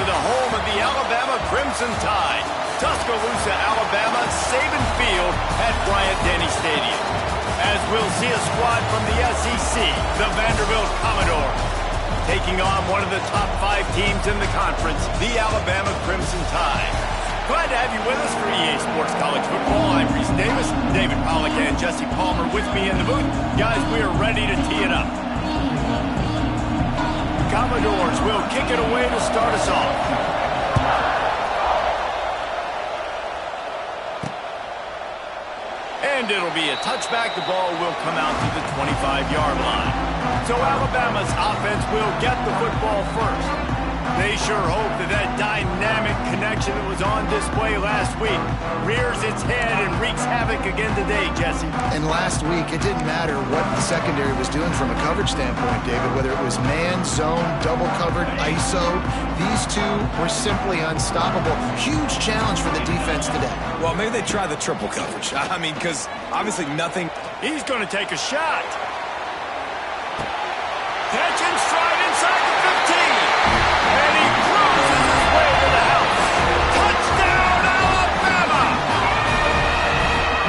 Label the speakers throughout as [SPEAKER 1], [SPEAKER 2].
[SPEAKER 1] to the home of the Alabama Crimson Tide. Tuscaloosa, Alabama, Saban Field at Bryant-Denny Stadium. As we'll see a squad from the SEC, the Vanderbilt Commodores, taking on one of the top 5 teams in the conference, the Alabama Crimson Tide. Glad to have you with us for EA Sports College Football. I'm Reese Davis, David Pollack, and Jesse Palmer with me in the booth. Guys, we are ready to tee it up. Commodores will kick it away to start us off. And it'll be a touchback. The ball will come out to the 25-yard line. So Alabama's offense will get the football first. They sure hope that that dynamic connection that was on display last week rears its head and wreaks havoc again today, Jesse.
[SPEAKER 2] And last week, it didn't matter what the secondary was doing from a coverage standpoint, David, whether it was man, zone, double covered, ISO. These two were simply unstoppable. Huge challenge for the defense today.
[SPEAKER 3] Well, maybe they try the triple coverage. I mean, because obviously nothing.
[SPEAKER 1] He's going to take a shot. Catch and stride inside the 15. And he cruises his way to the house. Touchdown, Alabama!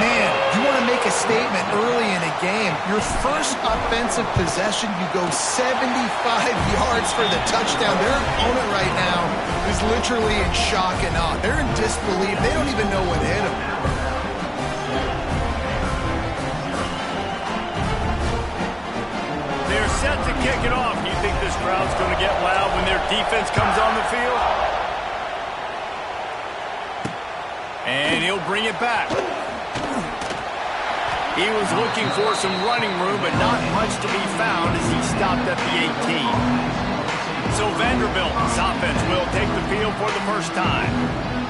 [SPEAKER 2] Man, you want to make a statement early in a game. Your first offensive possession, you go 75 yards for the touchdown. Their opponent right now is literally in shock and awe. They're in disbelief. They don't even know what hit them.
[SPEAKER 1] They're set to kick it off. You think this crowd's going to get loud when their defense comes on the field? And he'll bring it back. He was looking for some running room, but not much to be found as he stopped at the 18. So Vanderbilt's offense will take the field for the first time.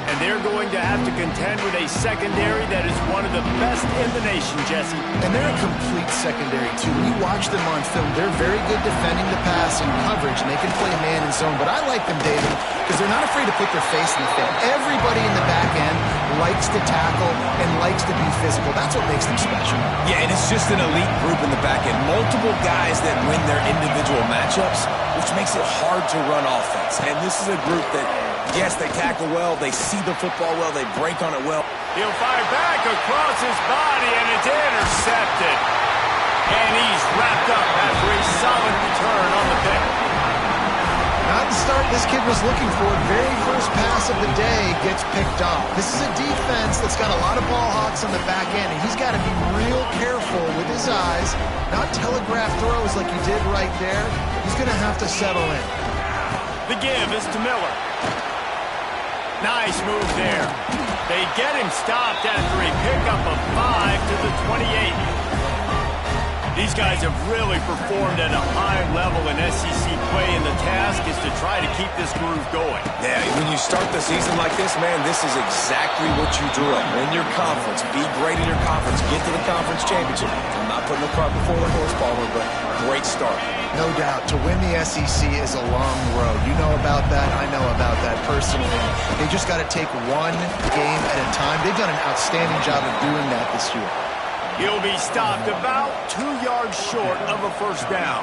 [SPEAKER 1] And they're going to have to contend with a secondary that is one of the best in the nation, Jesse.
[SPEAKER 2] And they're a complete secondary, too. When you watch them on film, they're very good defending the pass and coverage, and they can play man and zone. But I like them, David, because they're not afraid to put their face in the film. Everybody in the back end likes to tackle and likes to be physical. That's what makes them special.
[SPEAKER 3] Yeah, and it's just an elite group in the back end. Multiple guys that win their individual matchups, which makes it hard to run offense. And this is a group that, yes, they tackle well, they see the football well, they break on it well.
[SPEAKER 1] He'll fire back across his body, and it's intercepted. And he's wrapped up after a solid return on the pick.
[SPEAKER 2] Not the start this kid was looking for. Very first pass of the day gets picked off. This is a defense that's got a lot of ball hawks on the back end, and he's got to be real careful with his eyes, not telegraph throws like he did right there. He's going to have to settle in.
[SPEAKER 1] The give is to Miller. Nice move there. They get him stopped after a pickup of 5 to the 28. These guys have really performed at a high level in SEC play, and the task is to try to keep this groove going.
[SPEAKER 3] Yeah, when you start the season like this, man, this is exactly what you drew up. Win your conference. Be great in your conference. Get to the conference championship. I'm not putting the cart before the horse, Palmer, but great start.
[SPEAKER 2] No doubt. To win the SEC is a long road. You know about that. I know about that personally. They just got to take one game at a time. They've done an outstanding job of doing that this year.
[SPEAKER 1] He'll be stopped about 2 yards short of a first down.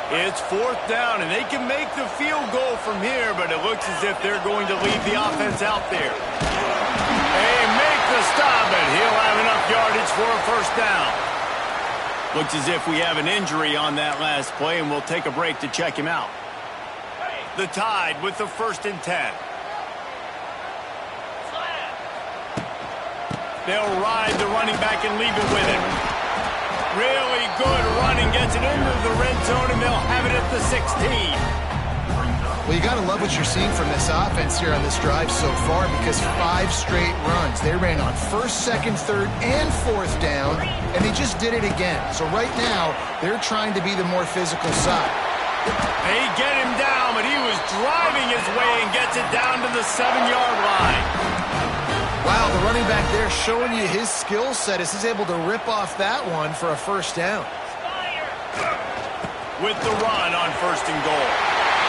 [SPEAKER 1] It's 4th down, and they can make the field goal from here, but it looks as if they're going to leave the offense out there. They make the stop, and he'll have enough yardage for a first down. Looks as if we have an injury on that last play, and we'll take a break to check him out. The Tide with the 1st and 10. They'll ride the running back and leave it with him. Really good running, gets it into the red zone, and they'll have it at the 16.
[SPEAKER 2] Well, you got to love what you're seeing from this offense here on this drive so far, because 5 straight runs. They ran on 1st, 2nd, 3rd, and 4th down, and they just did it again. So right now, they're trying to be the more physical side.
[SPEAKER 1] They get him down, but he was driving his way and gets it down to the 7-yard line.
[SPEAKER 2] Wow, the running back there showing you his skill set as he's able to rip off that one for a first down.
[SPEAKER 1] With the run on 1st and goal.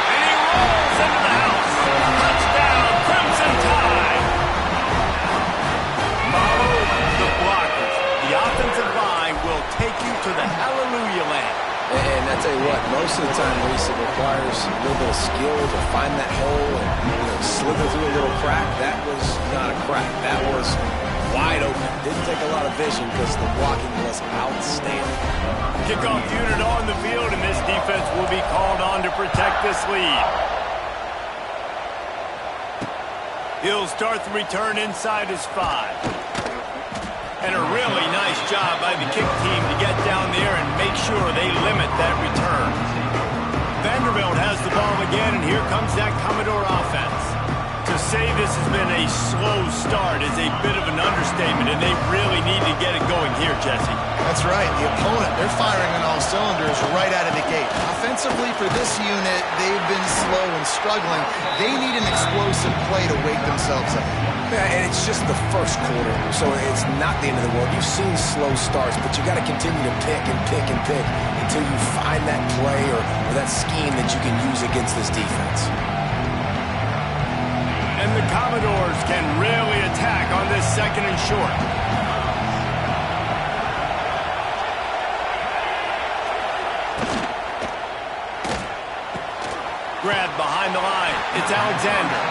[SPEAKER 1] And he rolls into the house. Touchdown, Crimson Tide. Follow the blockers. The offensive line will take you to the hallelujah land.
[SPEAKER 3] And I tell you what, most of the time, Reese, it requires a little bit of skill to find that hole and slither through a little crack. That was not a crack. That was wide open. Didn't take a lot of vision because the blocking was outstanding.
[SPEAKER 1] Kickoff unit on the field, and this defense will be called on to protect this lead. He'll start the return inside his 5. And a really nice job by the kick team to get down there and make sure they limit that return. Vanderbilt has the ball again, and here comes that Commodore offense. To say this has been a slow start is a bit of an understatement, and they really need to get it going here, Jesse.
[SPEAKER 2] That's right. The opponent, they're firing on all cylinders right out of the gate. Offensively for this unit, they've been slow and struggling. They need an explosive play to wake themselves up.
[SPEAKER 3] Yeah, and it's just the first quarter, so it's not the end of the world. You've seen slow starts, but you got to continue to pick and pick and pick until you find that play or that scheme that you can use against this defense.
[SPEAKER 1] And the Commodores can really attack on this second and short. Grabbed behind the line. It's Alexander.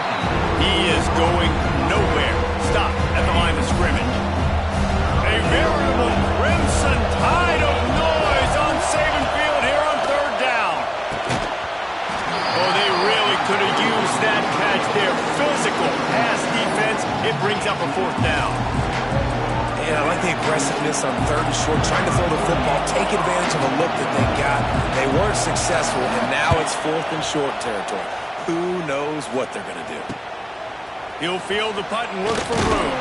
[SPEAKER 1] He is going nowhere. Stop at the line of scrimmage. A veritable crimson tide of noise on Saban Field here on third down. Oh, they really could have used that catch there. Physical pass defense. It brings up a fourth down.
[SPEAKER 3] And I like the aggressiveness on third and short, trying to throw the football, take advantage of a look that they got. They weren't successful, and now it's fourth and short territory. Who knows what they're going to do?
[SPEAKER 1] He'll field the punt and look for room.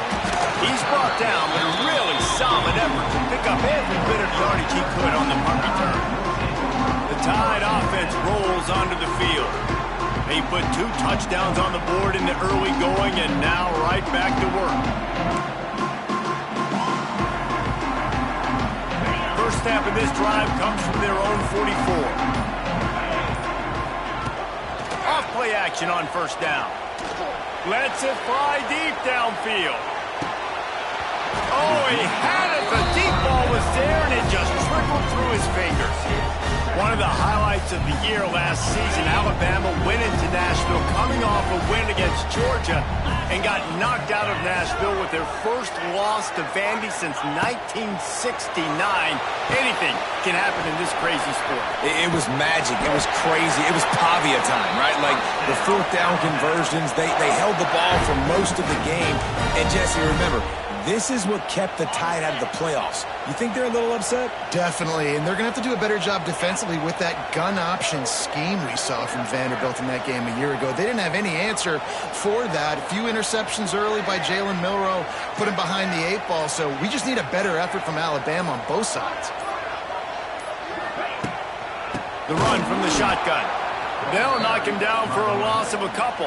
[SPEAKER 1] He's brought down, but a really solid effort to pick up every bit of yardage he could on the punt return. The Tide offense rolls onto the field. They put 2 touchdowns on the board in the early going, and now right back to work. First snap of this drive comes from their own 44. Off play action on first down. Lets it fly deep downfield. Oh, he had it. The deep ball was there, and it just trickled through his fingers. One of the highlights of the year last season, Alabama went into Nashville coming off a win against Georgia and got knocked out of Nashville with their first loss to Vandy since 1969. Anything can happen in this crazy sport.
[SPEAKER 3] It was magic. It was crazy. It was Pavia time, right? Like the fourth down conversions, they held the ball for most of the game. And Jesse, remember, this is what kept the Tide out of the playoffs. You think they're a little upset?
[SPEAKER 2] Definitely, and they're going to have to do a better job defensively with that gun option scheme we saw from Vanderbilt in that game a year ago. They didn't have any answer for that. A few interceptions early by Jalen Milroe, put him behind the 8 ball, so we just need a better effort from Alabama on both sides.
[SPEAKER 1] The run from the shotgun. They'll knock him down for a loss of a couple.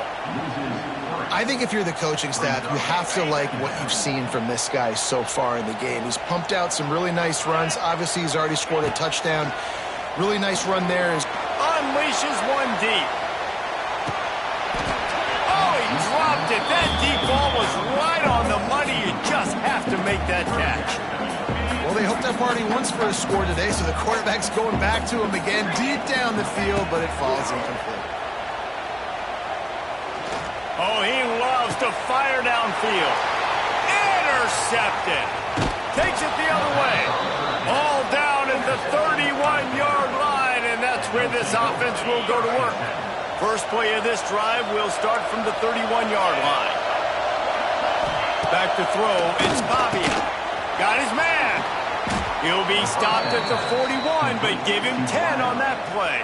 [SPEAKER 2] I think if you're the coaching staff, you have to like what you've seen from this guy so far in the game. He's pumped out some really nice runs. Obviously, he's already scored a touchdown. Really nice run there.
[SPEAKER 1] Unleashes one deep. Oh, he dropped it. That deep ball was right on the money. You just have to make that catch.
[SPEAKER 2] Well, they hooked up already once for a score today, so the quarterback's going back to him again deep down the field, but it falls incomplete.
[SPEAKER 1] Oh, he loves to fire downfield. Intercepted. Takes it the other way. All down at the 31-yard line, and that's where this offense will go to work. First play of this drive will start from the 31-yard line. Back to throw. It's Pavia. Got his man. He'll be stopped at the 41, but give him 10 on that play.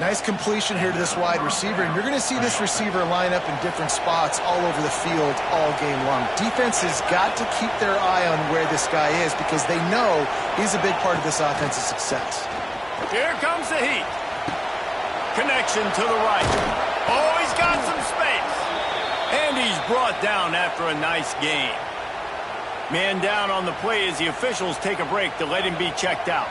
[SPEAKER 2] Nice completion here to this wide receiver, and you're going to see this receiver line up in different spots all over the field all game long. Defense has got to keep their eye on where this guy is because they know he's a big part of this offense's success.
[SPEAKER 1] Here comes the heat. Connection to the right. Oh, he's got some space. And he's brought down after a nice gain. Man down on the play as the officials take a break to let him be checked out.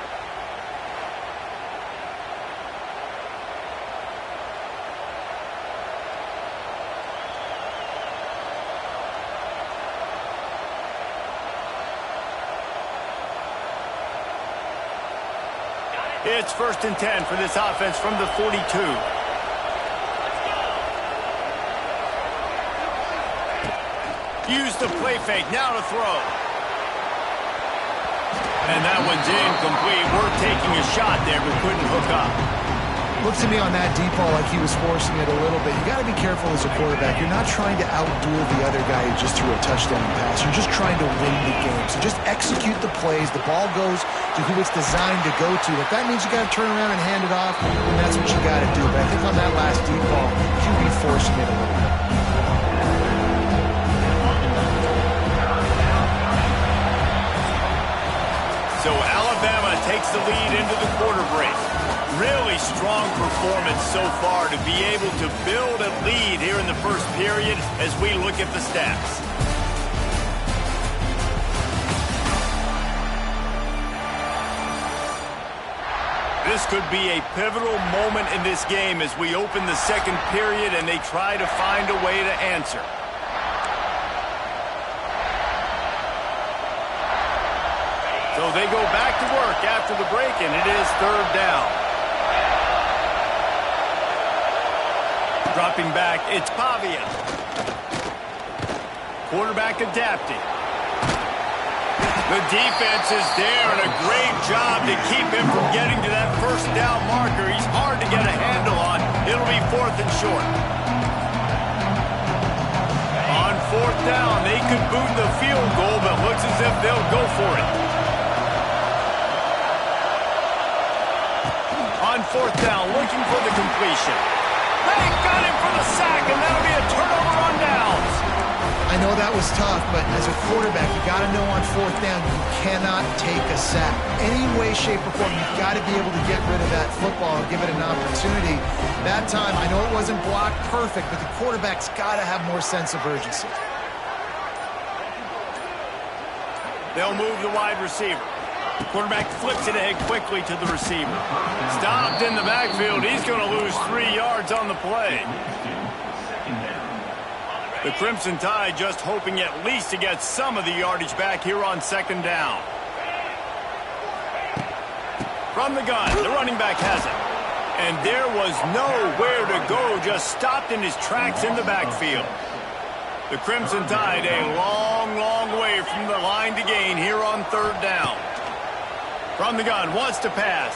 [SPEAKER 1] It's 1st and 10 for this offense from the 42. Use the play fake, now to throw. And that one's incomplete. We're taking a shot there, but couldn't hook up.
[SPEAKER 2] Looks to me on that deep ball like he was forcing it a little bit. You got to be careful as a quarterback. You're not trying to outduel the other guy who just threw a touchdown pass. You're just trying to win the game. So just execute the plays. The ball goes to who it's designed to go to. If that means you got to turn around and hand it off, then that's what you got to do. But I think on that last deep ball, QB forcing it a little bit.
[SPEAKER 1] So Alabama takes the lead into the quarter break. Really strong performance so far to be able to build a lead here in the first period as we look at the stats. This could be a pivotal moment in this game as we open the second period and they try to find a way to answer. So they go back to work after the break, and it is 3rd down. Dropping back, it's Pavia. Quarterback adapting. The defense is there, and a great job to keep him from getting to that 1st down marker. He's hard to get a handle on. It'll be 4th and short. On 4th down, they could boot the field goal, but looks as if they'll go for it. On 4th down, looking for the completion. They got him for the sack, and that'll be a turnover on downs.
[SPEAKER 2] I know that was tough, but as a quarterback, you got to know on 4th down, you cannot take a sack. Any way, shape, or form, you've got to be able to get rid of that football and give it an opportunity. That time, I know it wasn't blocked perfect, but the quarterback's got to have more sense of urgency.
[SPEAKER 1] They'll move the wide receiver. Quarterback flips it ahead quickly to the receiver. Stopped in the backfield. He's going to lose 3 yards on the play. The Crimson Tide just hoping at least to get some of the yardage back here on 2nd down. From the gun, the running back has it. And there was nowhere to go, just stopped in his tracks in the backfield. The Crimson Tide a long, long way from the line to gain here on 3rd down. From the gun, wants to pass.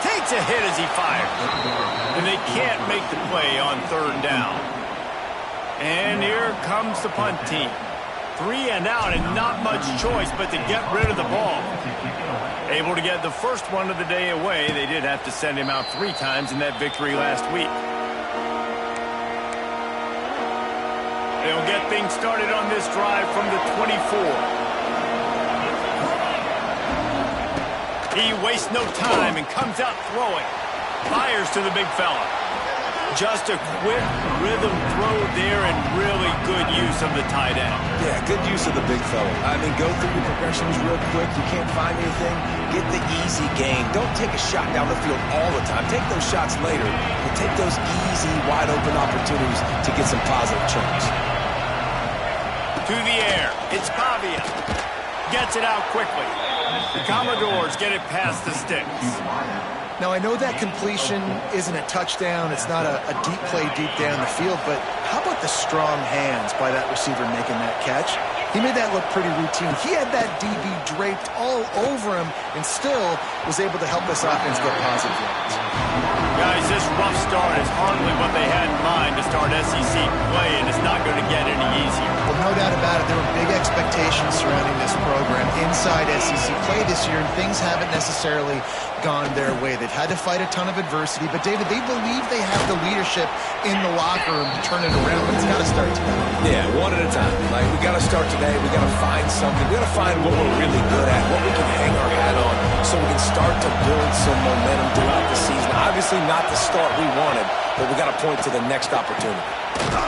[SPEAKER 1] Takes a hit as he fires. And they can't make the play on 3rd down. And here comes the punt team. 3 and out and not much choice but to get rid of the ball. Able to get the first one of the day away. They did have to send him out 3 times in that victory last week. They'll get things started on this drive from the 24. He wastes no time and comes out throwing. Fires to the big fella. Just a quick rhythm throw there and really good use of the tight end.
[SPEAKER 3] Yeah, good use of the big fella. I mean, go through your progressions real quick. You can't find anything. Get the easy gain. Don't take a shot down the field all the time. Take those shots later, but take those easy, wide-open opportunities to get some positive chunks.
[SPEAKER 1] To the air. It's Pavia. Gets it out quickly. The Commodores get it past the sticks.
[SPEAKER 2] Now, I know that completion isn't a touchdown. It's not a deep play deep down the field, but how about the strong hands by that receiver making that catch? He made that look pretty routine. He had that DB draped all over him and still was able to help this offense get positive yards.
[SPEAKER 1] Guys, this rough start is hardly what they had in mind to start SEC play, and it's not going to get any easier.
[SPEAKER 2] Well, no doubt about it. There were big expectations surrounding this program inside SEC play this year, and things haven't necessarily gone their way. They've had to fight a ton of adversity, but David, they believe they have the leadership in the locker room to turn it around, but it's got to start today.
[SPEAKER 3] Yeah, one at a time. Like, we got to start today. We got to find something. We got to find what we're really good at, what we can hang our hat on, so we can start to build some momentum throughout the season. Obviously not the start we wanted, but we got to point to the next opportunity.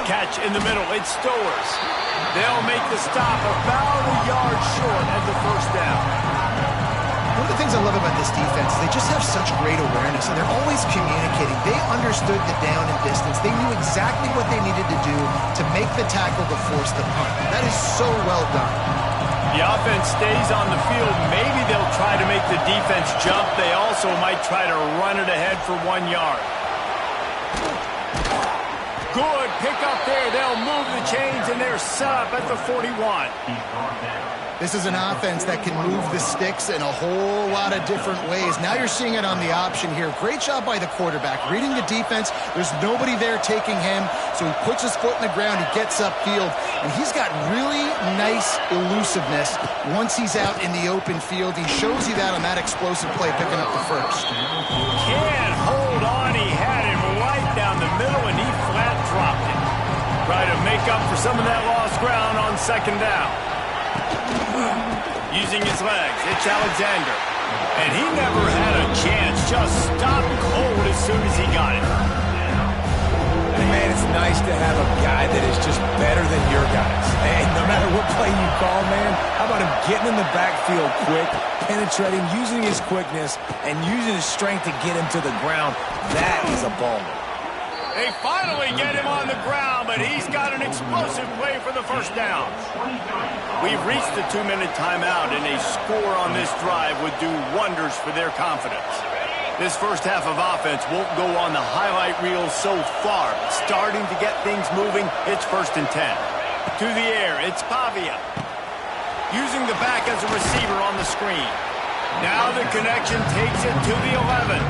[SPEAKER 1] Catch in the middle. It's Stowers. They'll make the stop about a yard short at the 1st down.
[SPEAKER 2] One of the things I love about this defense is they just have such great awareness, and they're always communicating. They understood the down and distance. They knew exactly what they needed to do to make the tackle to force the punt. That is so well done.
[SPEAKER 1] The offense stays on the field. Maybe they'll try to make the defense jump. They also might try to run it ahead for 1 yard. Good pick up there. They'll move the chains, and they're set up at the 41.
[SPEAKER 2] This is an offense that can move the sticks in a whole lot of different ways. Now you're seeing it on the option here. Great job by the quarterback. Reading the defense, there's nobody there taking him, so he puts his foot in the ground, he gets upfield, and he's got really nice elusiveness once he's out in the open field. He shows you that on that explosive play, picking up the first.
[SPEAKER 1] Can't hold on. He had him right down the middle, and he flat dropped it. Try to make up for some of that lost ground on second down. Using his legs, it's Alexander. And he never had a chance. Just stopped cold as soon as he got it.
[SPEAKER 3] And man, it's nice to have a guy that is just better than your guys. And no matter what play you call, man, how about him getting in the backfield quick, penetrating, using his quickness, and using his strength to get him to the ground? That is a baller.
[SPEAKER 1] They finally get him on the ground, but he's got an explosive play for the first down. We've reached the 2-minute timeout, and a score on this drive would do wonders for their confidence. This first half of offense won't go on the highlight reel so far. Starting to get things moving, it's 1st and 10. To the air, it's Pavia. Using the back as a receiver on the screen. Now the connection takes it to the 11.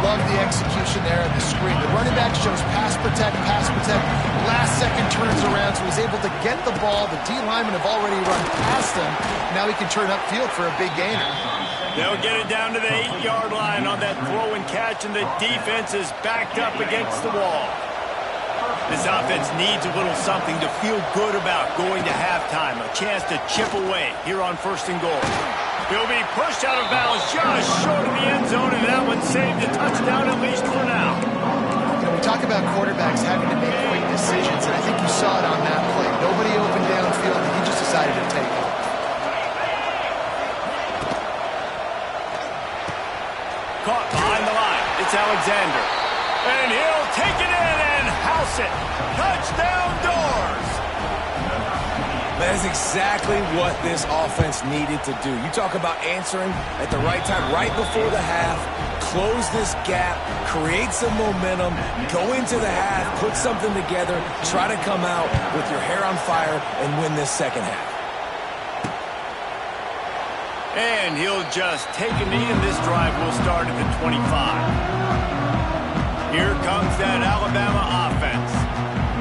[SPEAKER 2] Love the execution there on the screen. The running back shows pass protect, pass protect. Last second turns around, so he's able to get the ball. The D linemen have already run past him. Now he can turn upfield for a big gainer.
[SPEAKER 1] They'll get it down to the 8-yard line on that throw and catch, and the defense is backed up against the wall. This offense needs a little something to feel good about going to halftime. A chance to chip away here on 1st and goal. He'll be pushed out of bounds just short of the end zone, and that one saved a touchdown at least for now.
[SPEAKER 2] You know, we talk about quarterbacks having to make quick decisions, and I think you saw it on that play. Nobody open downfield, and he just decided to take it.
[SPEAKER 1] Caught behind the line. It's Alexander. And he'll take it in and house it. Touchdown Doors!
[SPEAKER 3] That is exactly what this offense needed to do. You talk about answering at the right time, right before the half, close this gap, create some momentum, go into the half, put something together, try to come out with your hair on fire and win this second half.
[SPEAKER 1] And he'll just take a knee, and this drive will start at the 25. Here comes that Alabama offense.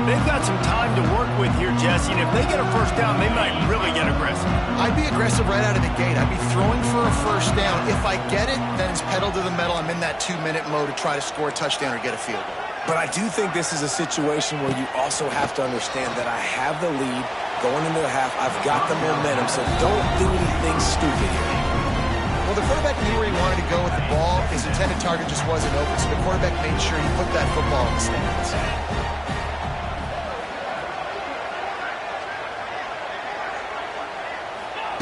[SPEAKER 1] They've got some time to work with here, Jesse, and if they get a first down, they might really get aggressive.
[SPEAKER 2] I'd be aggressive right out of the gate. I'd be throwing for a first down. If I get it, then it's pedal to the metal. I'm in that 2-minute mode to try to score a touchdown or get a field goal.
[SPEAKER 3] But I do think this is a situation where you also have to understand that I have the lead going into the half. I've got the momentum, so don't do anything stupid here.
[SPEAKER 2] Well, the quarterback knew where he wanted to go with the ball. His intended target just wasn't open, so the quarterback made sure he put that football in the stands.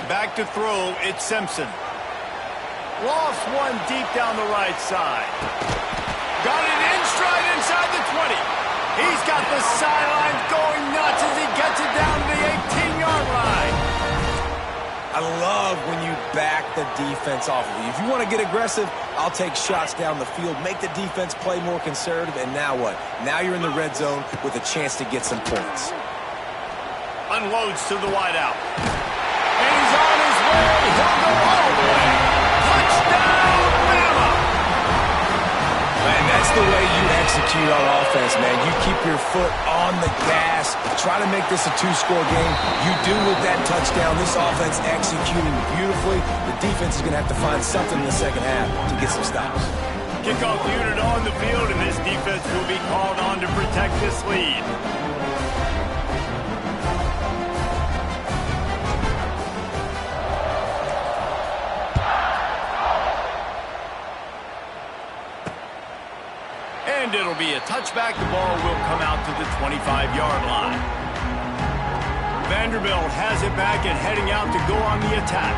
[SPEAKER 1] Back to throw, it's Simpson. Lost one deep down the right side. Got it in stride inside the 20. He's got the sidelines going nuts as he gets it down to the 18-yard line.
[SPEAKER 3] I love when you back the defense off of you. If you want to get aggressive, I'll take shots down the field, make the defense play more conservative, and now what? Now you're in the red zone with a chance to get some points.
[SPEAKER 1] Unloads to the wideout. And he's on his way. He'll go all the way. Touchdown, Bama!
[SPEAKER 3] Man, that's the way you execute on offense, man. You keep your foot on the gas. Try to make this a 2-score game. You do with that touchdown. This offense executing beautifully. The defense is going to have to find something in the second half to get some stops.
[SPEAKER 1] Kickoff unit on the field, and this defense will be called on to protect this lead. And it'll be a touchback. The ball will come out to the 25-yard line. Vanderbilt has it back and heading out to go on the attack.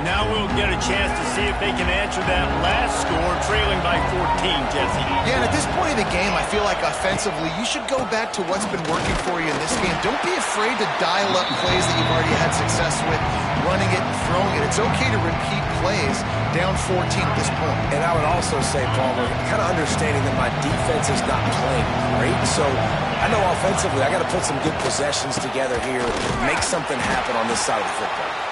[SPEAKER 1] Now we'll get a chance to see if they can answer that last score, trailing by 14, Jesse.
[SPEAKER 2] Yeah, and at this point in the game, I feel like offensively, you should go back to what's been working for you in this game. Don't be afraid to dial up plays that you've already had success with, running it and throwing it. It's okay to repeat plays down 14 at this point.
[SPEAKER 3] And I would also say, Palmer, kind of understanding that my defense is not playing great, so I know offensively I got to put some good possessions together here, make something happen on this side of the football.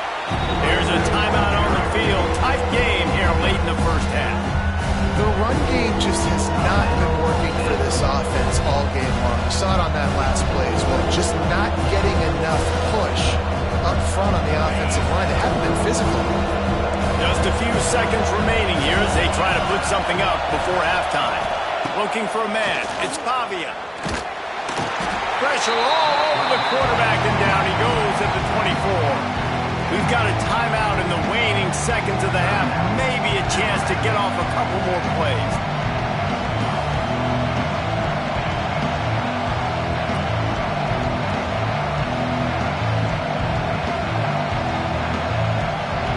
[SPEAKER 1] There's a timeout on the field. Tight game here late in the first half.
[SPEAKER 2] The run game just has not been working for this offense all game long. We saw it on that last play as well. Just not getting enough push up front on the offensive line. They haven't been physical.
[SPEAKER 1] Just a few seconds remaining here as they try to put something up before halftime. Looking for a man. It's Pavia. Pressure all over the quarterback, and down he goes at the 24. We've got a timeout in the waning seconds of the half. Maybe a chance to get off a couple more plays.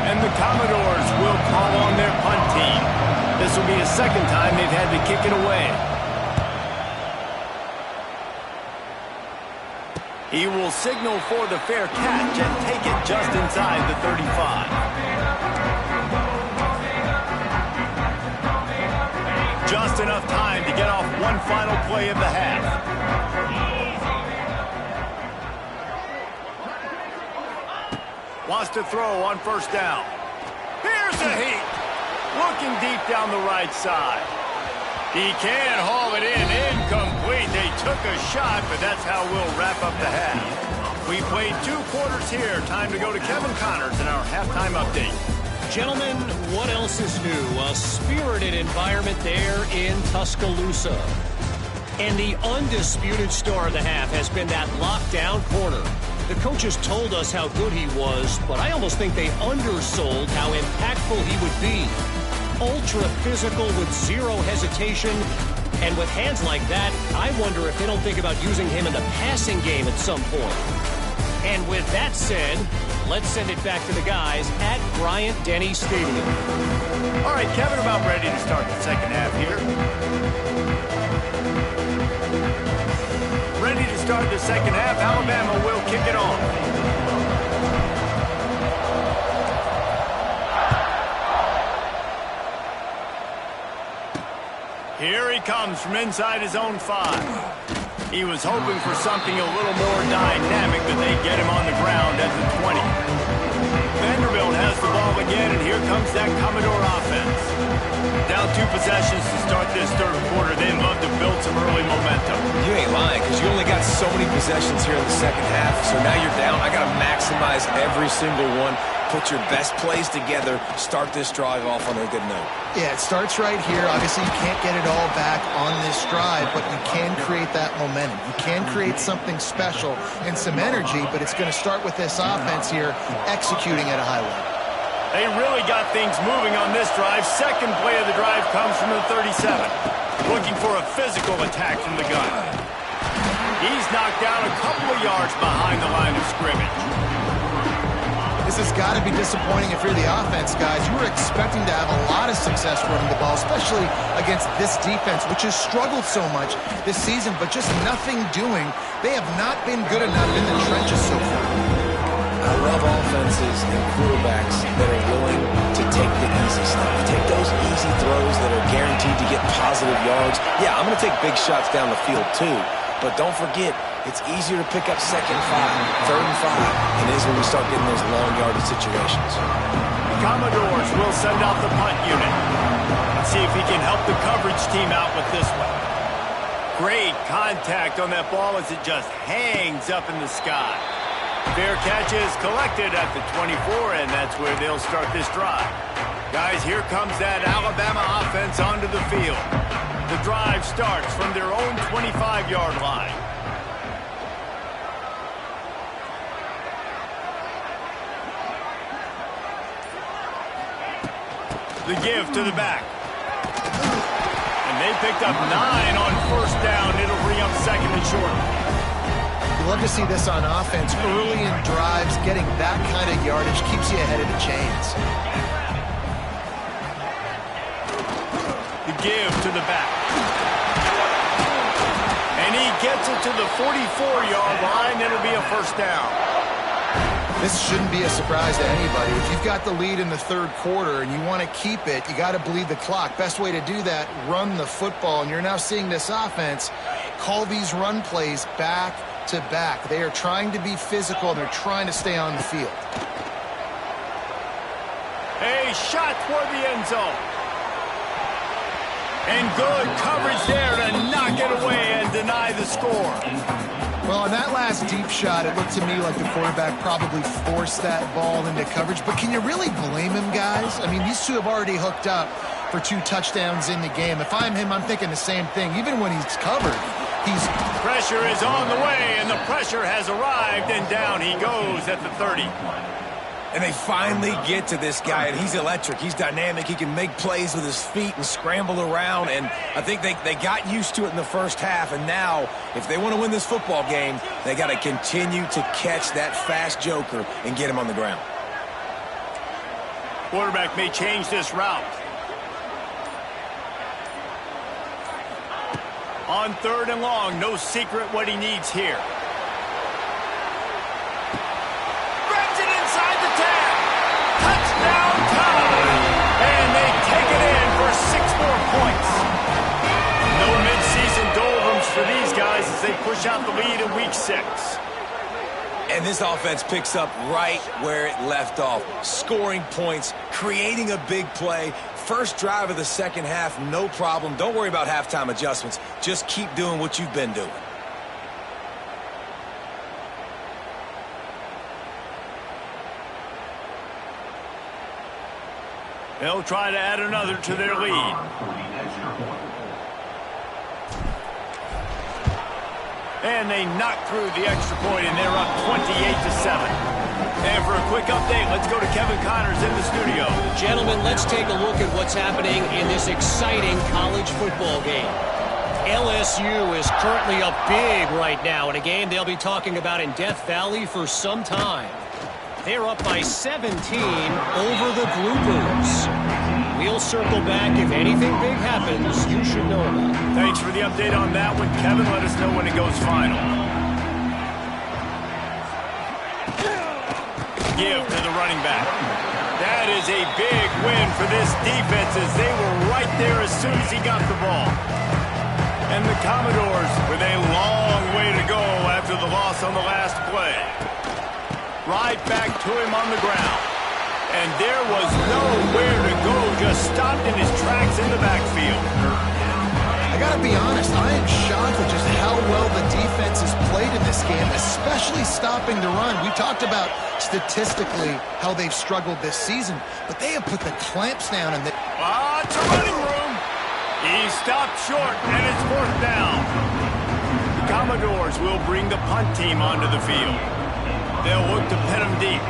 [SPEAKER 1] And the Commodores will call on their punt team. This will be the second time they've had to kick it away. He will signal for the fair catch and take it just inside the 35. Just enough time to get off one final play of the half. Wants to throw on first down. Here's a heat. Looking deep down the right side. He can haul it in. Incomplete. They took a shot, but that's how we'll wrap up the half. We played 2 quarters here. Time to go to Kevin Connors in our halftime update.
[SPEAKER 4] Gentlemen, what else is new? A spirited environment there in Tuscaloosa. And the undisputed star of the half has been that lockdown corner. The coaches told us how good he was, but I almost think they undersold how impactful he would be. Ultra physical with zero hesitation, and with hands like that, I wonder if they don't think about using him in the passing game at some point. And with that said, let's send it back to the guys at Bryant-Denny Stadium.
[SPEAKER 1] All right, Kevin, about ready to start the second half here. Ready to start the second half. Alabama will kick it off. Here he comes from inside his own 5. He was hoping for something a little more dynamic, but they get him on the ground at the 20. Vanderbilt has the ball again, and here comes that Commodore offense. Down 2 possessions to start this third quarter. They'd love to build some early momentum.
[SPEAKER 3] You ain't lying, because you only got so many possessions here in the second half, so now you're down. I got to maximize every single one. Put your best plays together. Start this drive off on a good note.
[SPEAKER 2] Yeah, it starts right here. Obviously, you can't get it all back on this drive, but you can create that momentum. You can create something special and some energy, but it's going to start with this offense here executing at a high level.
[SPEAKER 1] They really got things moving on this drive. Second play of the drive comes from the 37. Looking for a physical attack from the gun. He's knocked down a couple of yards behind the line of scrimmage.
[SPEAKER 2] This has got to be disappointing if you're the offense, guys. You were expecting to have a lot of success running the ball, especially against this defense, which has struggled so much this season, but just nothing doing. They have not been good enough in the trenches so far.
[SPEAKER 3] I love offenses and quarterbacks that are willing to take the easy stuff. Take those easy throws that are guaranteed to get positive yards. Yeah, I'm going to take big shots down the field too, but don't forget, it's easier to pick up 2nd and 5, 3rd and 5, than it is when we start getting those long yardage situations.
[SPEAKER 1] The Commodores will send out the punt unit. Let's see if he can help the coverage team out with this one. Great contact on that ball as it just hangs up in the sky. Fair catch is collected at the 24, and that's where they'll start this drive. Guys, here comes that Alabama offense onto the field. The drive starts from their own 25-yard line. The give to the back. And they picked up 9 on first down. It'll bring up 2nd and short.
[SPEAKER 2] love to see this on offense. Early in drives, getting that kind of yardage keeps you ahead of the chains.
[SPEAKER 1] The give to the back. And he gets it to the 44-yard line. It'll be a first down.
[SPEAKER 2] This shouldn't be a surprise to anybody. If you've got the lead in the third quarter and you want to keep it, you got to bleed the clock. Best way to do that, run the football. And you're now seeing this offense call these run plays back to back. They are trying to be physical, and they're trying to stay on the field.
[SPEAKER 1] A shot toward the end zone. And good coverage there to knock it away and deny the score.
[SPEAKER 2] Well, on that last deep shot, it looked to me like the quarterback probably forced that ball into coverage. But can you really blame him, guys? I mean, these two have already hooked up for 2 touchdowns in the game. If I'm him, I'm thinking the same thing. Even when he's covered,
[SPEAKER 1] Pressure is on the way, and the pressure has arrived, and down he goes at the 30.
[SPEAKER 3] And they finally get to this guy, and he's electric. He's dynamic. He can make plays with his feet and scramble around, and I think they got used to it in the first half, and now, if they want to win this football game, they got to continue to catch that fast joker and get him on the ground.
[SPEAKER 1] Quarterback may change this route. On 3rd and long, no secret what he needs here. Grabs it inside the 10. Touchdown time! And they take it in for 6 more points. No midseason doldrums for these guys as they push out the lead in week 6.
[SPEAKER 3] And this offense picks up right where it left off. Scoring points, creating a big play. First drive of the second half, no problem. Don't worry about halftime adjustments. Just keep doing what you've been doing.
[SPEAKER 1] They'll try to add another to their lead. And they knock through the extra point, and they're up 28-7. And for a quick update, let's go to Kevin Connors in the studio.
[SPEAKER 4] Gentlemen, let's take a look at what's happening in this exciting college football game. LSU is currently up big right now in a game they'll be talking about in Death Valley for some time. They're up by 17 over the Bluebirds. We'll circle back. If anything big happens, you should know about it.
[SPEAKER 1] Thanks for the update on that one, Kevin. Let us know when it goes final. Give to the running back. That is a big win for this defense as they were right there as soon as he got the ball. And the Commodores with a long way to go after the loss on the last play. Right back to him on the ground. And there was nowhere to go, just stopped in his tracks in the backfield.
[SPEAKER 2] I got to be honest, I am shocked at just how well the defense has played in this game, especially stopping the run. We talked about statistically how they've struggled this season, but they have put the clamps down. And
[SPEAKER 1] it's a running room. He stopped short, and it's 4th down. The Commodores will bring the punt team onto the field. They'll look to pin him deep.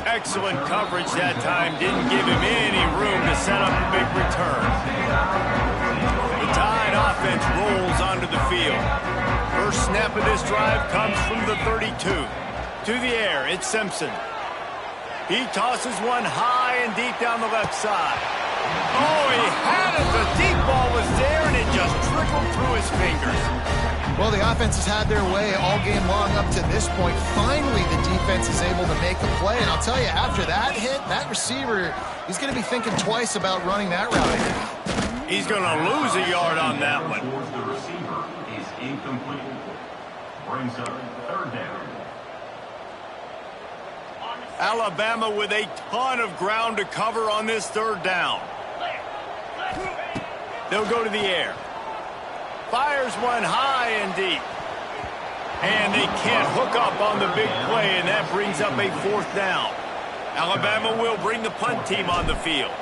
[SPEAKER 1] Excellent coverage that time. Didn't give him any room to set up a big return. The Tide offense rolls onto the field. First snap of this drive comes from the 32. To the air, it's Simpson. He tosses one high and deep down the left side. Oh, he had it. The deep ball was there, and it just trickled through his fingers.
[SPEAKER 2] Well, the offense has had their way all game long up to this point. Finally, the defense is able to make a play. And I'll tell you, after that hit, that receiver, he's going to be thinking twice about running that route.
[SPEAKER 1] He's going to lose a yard on that one.
[SPEAKER 5] The receiver is incomplete. Brings up 3rd down.
[SPEAKER 1] Alabama with a ton of ground to cover on this 3rd down. They'll go to the air. Fires one high and deep. And they can't hook up on the big play, and that brings up a 4th down. Alabama will bring the punt team on the field.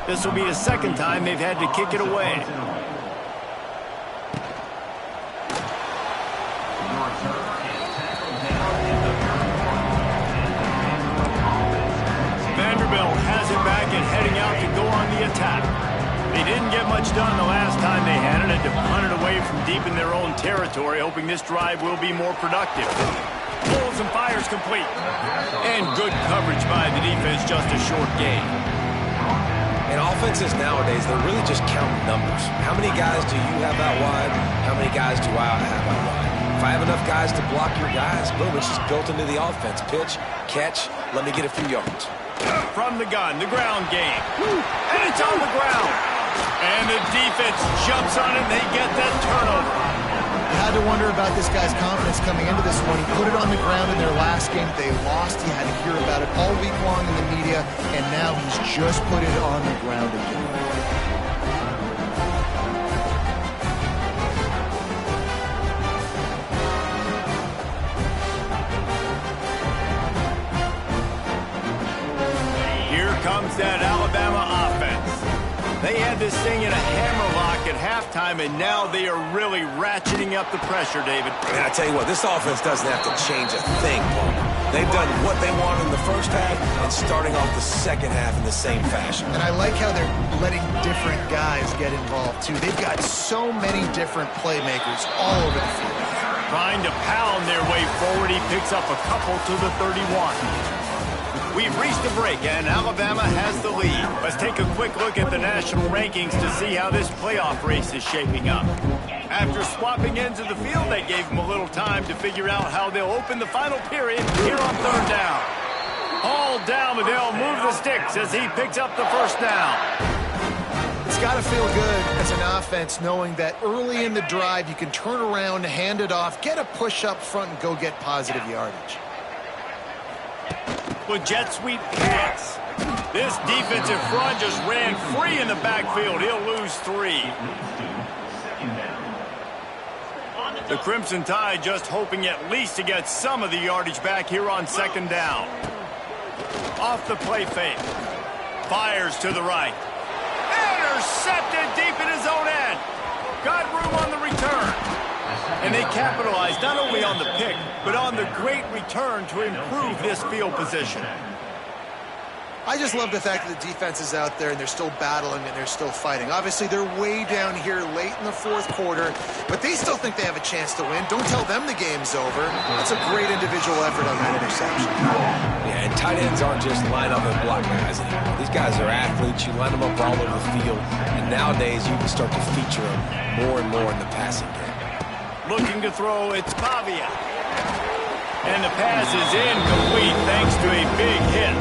[SPEAKER 1] This will be the 2nd time they've had to kick it away. Vanderbilt has it back and heading out to go on the attack. They didn't get much done the last time they had it, and to punt it away from deep in their own territory, hoping this drive will be more productive. Pulls and fires complete. And good coverage by the defense, just a short gain.
[SPEAKER 3] And offenses nowadays, they're really just counting numbers. How many guys do you have out wide? How many guys do I have out wide? If I have enough guys to block your guys, boom, it's just built into the offense. Pitch, catch, let me get a few yards.
[SPEAKER 1] From the gun, the ground game. And it's on the ground. And the defense jumps on it, and they get that turnover.
[SPEAKER 2] You had to wonder about this guy's confidence coming into this one. He put it on the ground in their last game. They lost. He had to hear about it all week long in the media, and now he's just put it on the ground again.
[SPEAKER 1] Comes that Alabama offense. They had this thing in a hammerlock at halftime, and now they are really ratcheting up the pressure, David.
[SPEAKER 3] And I tell you what, this offense doesn't have to change a thing, Paul. They've done what they want in the first half and starting off the second half in the same fashion.
[SPEAKER 2] And I like how they're letting different guys get involved, too. They've got so many different playmakers all over the field.
[SPEAKER 1] Trying to pound their way forward, he picks up a couple to the 31. We've reached a break, and Alabama has the lead. Let's take a quick look at the national rankings to see how this playoff race is shaping up. After swapping ends of the field, they gave them a little time to figure out how they'll open the final period here on third down. All down, but they'll move the sticks as he picks up the first down.
[SPEAKER 2] It's got to feel good as an offense knowing that early in the drive you can turn around, hand it off, get a push up front, and go get positive yardage.
[SPEAKER 1] With jet sweep pass. This defensive front just ran free in the backfield. He'll lose 3. The Crimson Tide just hoping at least to get some of the yardage back here on second down. Off the play fake. Fires to the right. Intercepted deep in his own end. Got room on the return. And they capitalized not only on the pick, but on the great return to improve this field position.
[SPEAKER 2] I just love the fact that the defense is out there and they're still battling and they're still fighting. Obviously, they're way down here late in the fourth quarter, but they still think they have a chance to win. Don't tell them the game's over. That's a great individual effort on that interception.
[SPEAKER 3] Yeah, and tight ends aren't just line up and block guys anymore. These guys are athletes. You line them up all over the field, and nowadays you can start to feature them more and more in the passing game.
[SPEAKER 1] Looking to throw, it's Pavia. And the pass is incomplete thanks to a big hit.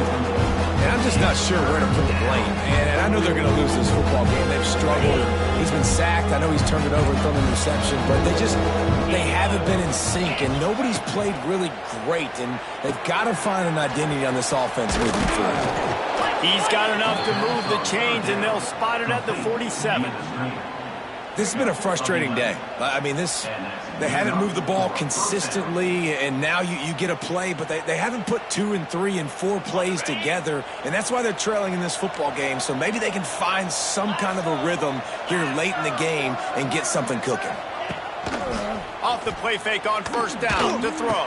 [SPEAKER 3] And I'm just not sure where to put the blame. And I know they're going to lose this football game. They've struggled. He's been sacked. I know he's turned it over and thrown an interception. But they haven't been in sync. And nobody's played really great. And they've got to find an identity on this offense moving forward.
[SPEAKER 1] He's got enough to move the chains, and they'll spot it at the 47.
[SPEAKER 3] This has been a frustrating day. I mean, they haven't moved the ball consistently, and now you get a play, but they haven't put 2 and 3 and 4 plays together, and that's why they're trailing in this football game. So maybe they can find some kind of a rhythm here late in the game and get something cooking.
[SPEAKER 1] Off the play fake on first down to throw.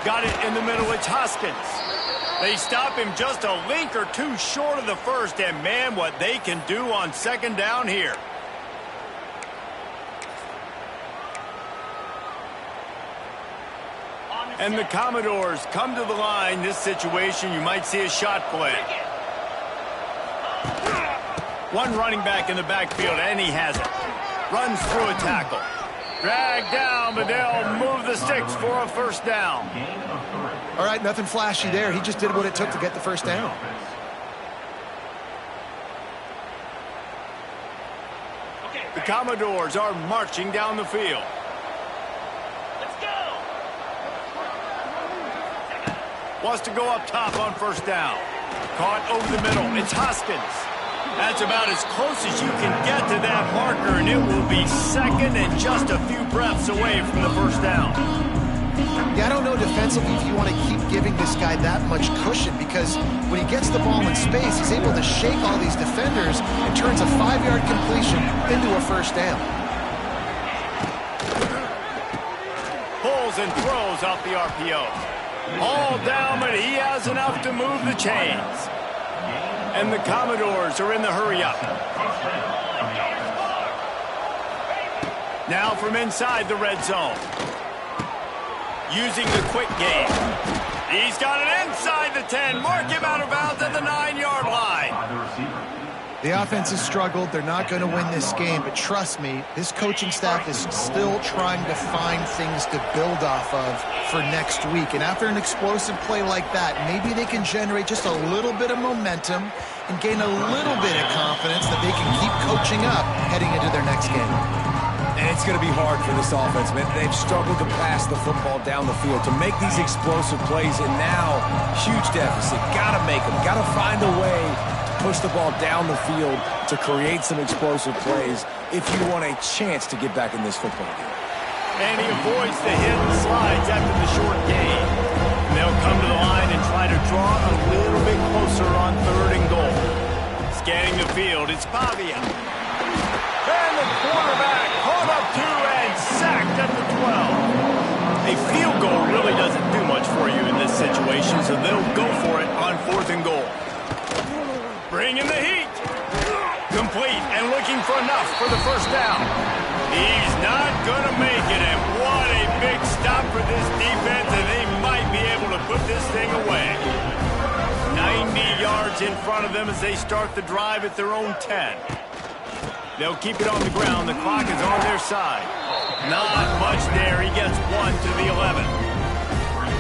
[SPEAKER 1] Got it in the middle. It's Hoskins. They stop him just a link or two short of the first, and man, what they can do on second down here. And the Commodores come to the line. This situation, you might see a shot play. One running back in the backfield, and he has it. Runs through a tackle. Dragged down, but they'll move the sticks for a first down.
[SPEAKER 2] All right, nothing flashy there. He just did what it took to get the first down.
[SPEAKER 1] The Commodores are marching down the field. Wants to go up top on first down. Caught over the middle. It's Hoskins. That's about as close as you can get to that marker, and it will be second and just a few breaths away from the first down.
[SPEAKER 2] Yeah, I don't know defensively if you want to keep giving this guy that much cushion, because when he gets the ball in space, he's able to shake all these defenders and turns a 5-yard completion into a first down.
[SPEAKER 1] Pulls and throws off the RPO. All down, but he has enough to move the chains. And the Commodores are in the hurry up. Now from inside the red zone. Using the quick game. He's got it inside the 10. Mark him out of bounds at the 9-yard line.
[SPEAKER 2] The offense has struggled. They're not going to win this game, but trust me, this coaching staff is still trying to find things to build off of for next week. And after an explosive play like that, maybe they can generate just a little bit of momentum and gain a little bit of confidence that they can keep coaching up heading into their next game.
[SPEAKER 3] And it's going to be hard for this offense, man. They've struggled to pass the football down the field, to make these explosive plays, and now, huge deficit. Got to make them. Got to find a way to push the ball down the field to create some explosive plays if you want a chance to get back in this football game.
[SPEAKER 1] And he avoids the hit and slides after the short gain. And they'll come to the line and try to draw a little bit closer on 3rd and goal. Scanning the field, it's Pavia. And the quarterback caught up 2 and sacked at the 12. A field goal really doesn't do much for you in this situation, so they'll go for it on 4th and goal. Bringing the heat. Complete and looking for enough for the first down. He's not going to make it, and what a big stop for this defense, and they might be able to put this thing away. 90 yards in front of them as they start the drive at their own 10. They'll keep it on the ground. The clock is on their side. Not much there. He gets 1 to the 11.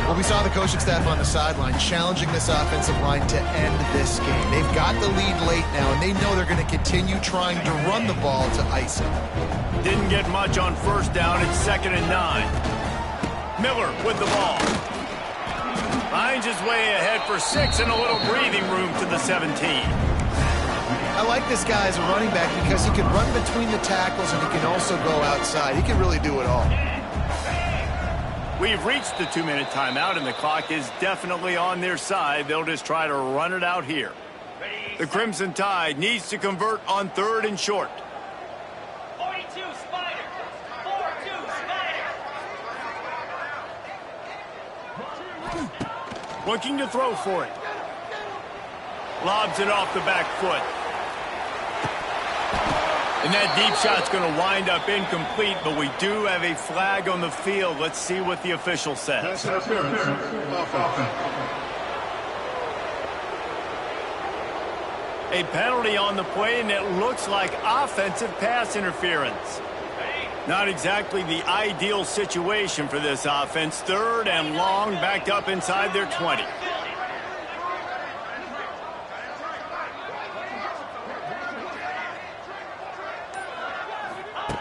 [SPEAKER 2] Well, we saw the coaching staff on the sideline challenging this offensive line to end this game. They've got the lead late now, and they know they're going to continue trying to run the ball to ice it.
[SPEAKER 1] Didn't get much on first down. It's 2nd and 9. Miller with the ball. Finds his way ahead for 6 and a little breathing room to the 17.
[SPEAKER 2] I like this guy as a running back because he can run between the tackles and he can also go outside. He can really do it all.
[SPEAKER 1] We've reached the 2-minute timeout, and the clock is definitely on their side. They'll just try to run it out here. The Crimson Tide needs to convert on 3rd and short.
[SPEAKER 6] 42 Spider. 4-2 Spider.
[SPEAKER 1] Looking to throw for it. Lobs it off the back foot. And that deep shot's going to wind up incomplete, but we do have a flag on the field. Let's see what the official says. A penalty on the play, and it looks like offensive pass interference. Not exactly the ideal situation for this offense. 3rd and long, backed up inside their 20.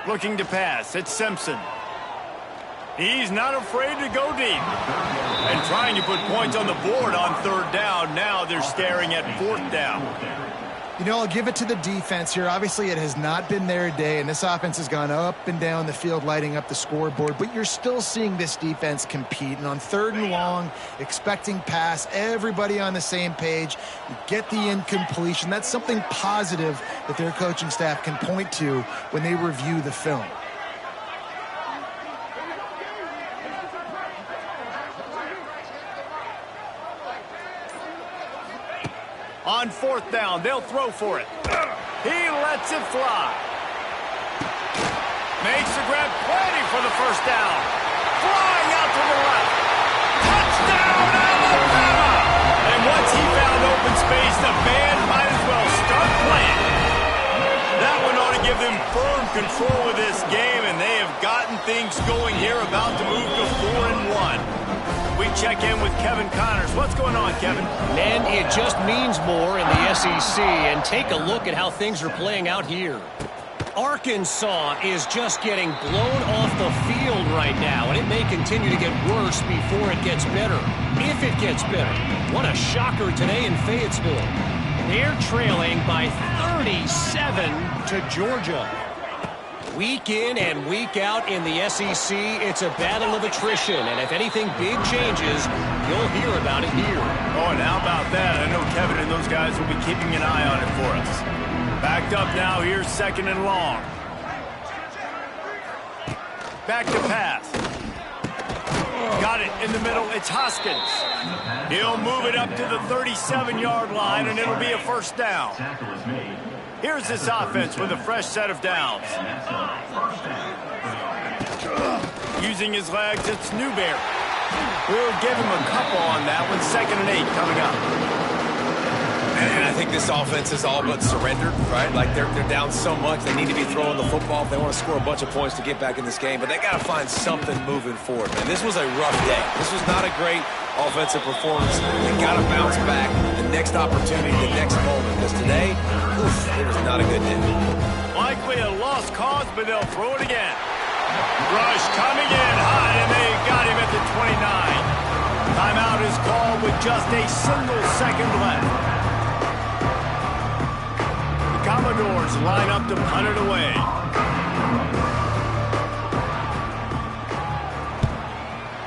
[SPEAKER 1] Looking to pass. It's Simpson. He's not afraid to go deep. And trying to put points on the board on 3rd down. Now they're staring at 4th down.
[SPEAKER 2] You know, I'll give it to the defense here. Obviously, it has not been their day, and this offense has gone up and down the field, lighting up the scoreboard. But you're still seeing this defense compete. And on 3rd and long, expecting pass, everybody on the same page. You get the incompletion. That's something positive that their coaching staff can point to when they review the film.
[SPEAKER 1] On 4th down, they'll throw for it. He lets it fly. Makes the grab, plenty for the first down. Flying out to the left. Touchdown, Alabama! And once he found open space, the band might as well start playing. That one ought to give them firm control of this game, and they have gotten things going here, about to move to 4 and 1. We check in with Kevin Connors. What's going on, Kevin?
[SPEAKER 4] Man, it just means more in the SEC, and take a look at how things are playing out here. Arkansas is just getting blown off the field right now, and it may continue to get worse before it gets better. If it gets better. What a shocker today in Fayetteville. They're trailing by 37 to Georgia. Week in and week out in the SEC, it's a battle of attrition, and if anything big changes, you'll hear about it here.
[SPEAKER 1] Oh, and how about that? I know Kevin and those guys will be keeping an eye on it for us. Backed up now, here's 2nd and long. Back to pass. Got it in the middle, it's Hoskins. He'll move it up to the 37-yard line, and it'll be a first down. Here's this offense with a fresh set of downs. Using his legs, it's Newberry. We'll give him a couple on that one. 2nd and 8 coming up.
[SPEAKER 3] And I think this offense is all but surrendered, right? Like they're down so much, they need to be throwing the football if they want to score a bunch of points to get back in this game. But they got to find something moving forward, man. This was a rough day. This was not a great offensive performance. They got to bounce back the next opportunity, the next moment. Because today, it was not a good day.
[SPEAKER 1] Likely a lost cause, but they'll throw it again. Rush coming in high, and they got him at the 29. Timeout is called with just a single second left. Commodores line up to punt it away.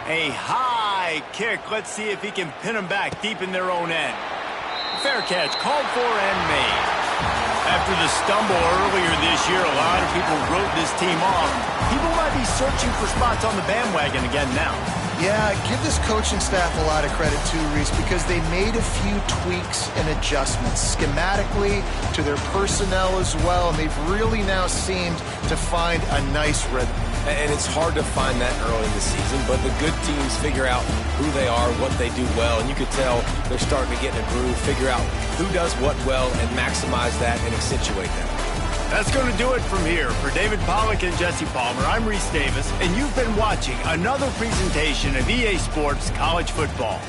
[SPEAKER 1] A high kick. Let's see if he can pin them back deep in their own end. Fair catch, called for and made. After the stumble earlier this year, a lot of people wrote this team off. People might be searching for spots on the bandwagon again now.
[SPEAKER 2] Yeah, give this coaching staff a lot of credit too, Reese, because they made a few tweaks and adjustments schematically to their personnel as well, and they've really now seemed to find a nice rhythm.
[SPEAKER 3] And it's hard to find that early in the season, but the good teams figure out who they are, what they do well, and you could tell they're starting to get in a groove, figure out who does what well, and maximize that and accentuate that.
[SPEAKER 1] That's going to do it from here. For David Pollack and Jesse Palmer, I'm Reese Davis, and you've been watching another presentation of EA Sports College Football.